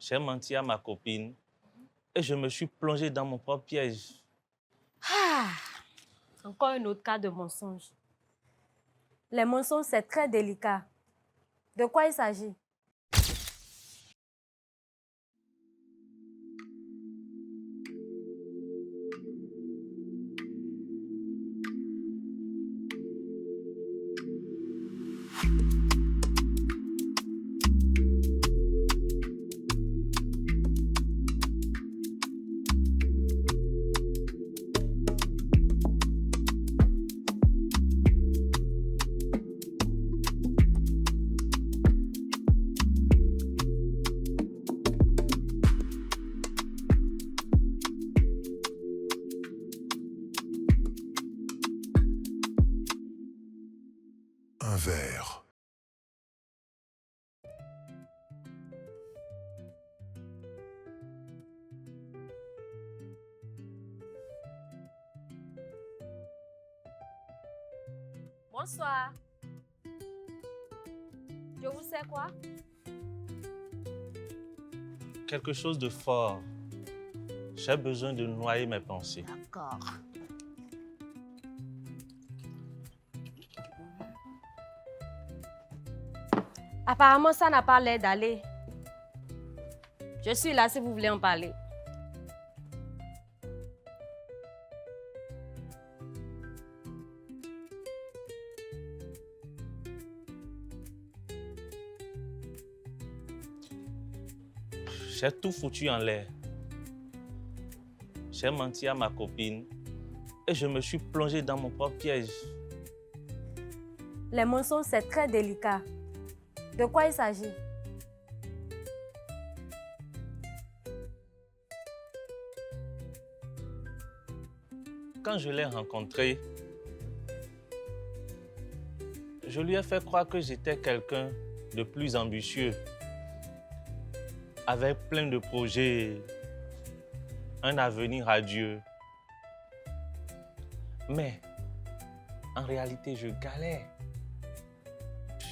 J'ai menti à ma copine et je me suis plongé dans mon propre piège. Ah, encore un autre cas de mensonge. Les mensonges, c'est très délicat. De quoi il s'agit? Un verre. Bonsoir. Je vous sais quoi? Quelque chose de fort. J'ai besoin de noyer mes pensées. D'accord. Apparemment, ça n'a pas l'air d'aller. Je suis là si vous voulez en parler. J'ai tout foutu en l'air. J'ai menti à ma copine et je me suis plongé dans mon propre piège. Les mensonges, c'est très délicat. De quoi il s'agit? Quand je l'ai rencontré, je lui ai fait croire que j'étais quelqu'un de plus ambitieux, avec plein de projets, un avenir radieux. Mais en réalité, je galère.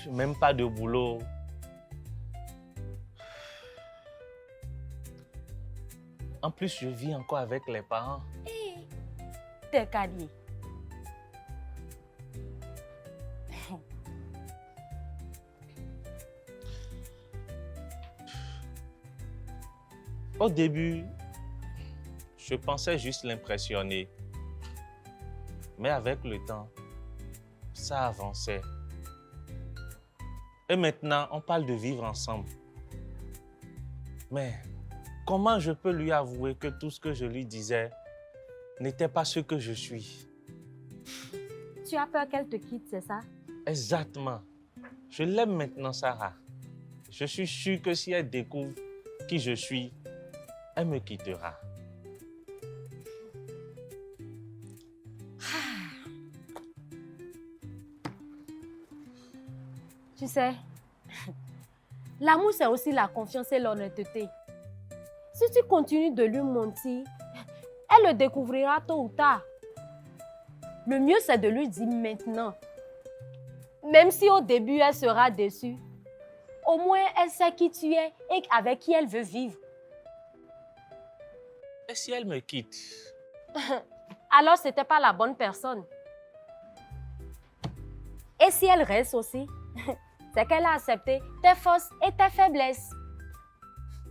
Même pas de boulot. En plus, je vis encore avec les parents. T'es cadier. Au début, je pensais juste l'impressionner. Mais avec le temps, ça avançait. Et maintenant, on parle de vivre ensemble. Mais comment je peux lui avouer que tout ce que je lui disais n'était pas ce que je suis? Tu as peur qu'elle te quitte, c'est ça? Exactement. Je l'aime maintenant, Sarah. Je suis sûr que si elle découvre qui je suis, elle me quittera. Tu sais, l'amour, c'est aussi la confiance et l'honnêteté. Si tu continues de lui mentir, elle le découvrira tôt ou tard. Le mieux, c'est de lui dire maintenant. Même si au début, elle sera déçue, au moins, elle sait qui tu es et avec qui elle veut vivre. Et si elle me quitte? Alors, ce n'était pas la bonne personne. Et si elle reste aussi, c'est qu'elle a accepté tes forces et tes faiblesses.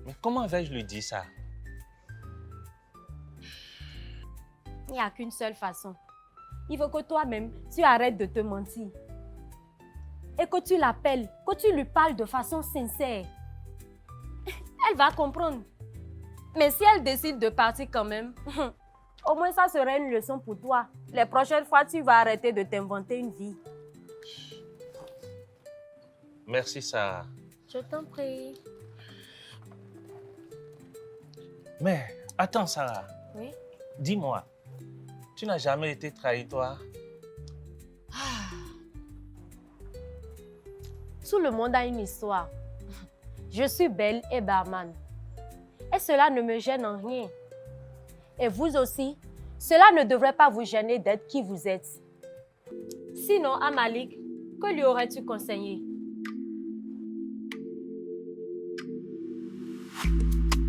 Mais comment vais-je lui dire ça? Il n'y a qu'une seule façon. Il faut que toi-même, tu arrêtes de te mentir. Et que tu l'appelles, que tu lui parles de façon sincère. Elle va comprendre. Mais si elle décide de partir quand même, au moins ça serait une leçon pour toi. Les prochaines fois, tu vas arrêter de t'inventer une vie. Merci, Sarah. Je t'en prie. Mais attends, Sarah. Oui? Dis-moi, tu n'as jamais été trahi, toi? Tout le monde a une histoire. Je suis belle et barman. Et cela ne me gêne en rien. Et vous aussi, cela ne devrait pas vous gêner d'être qui vous êtes. Sinon, à Malik, que lui aurais-tu conseillé? Bye.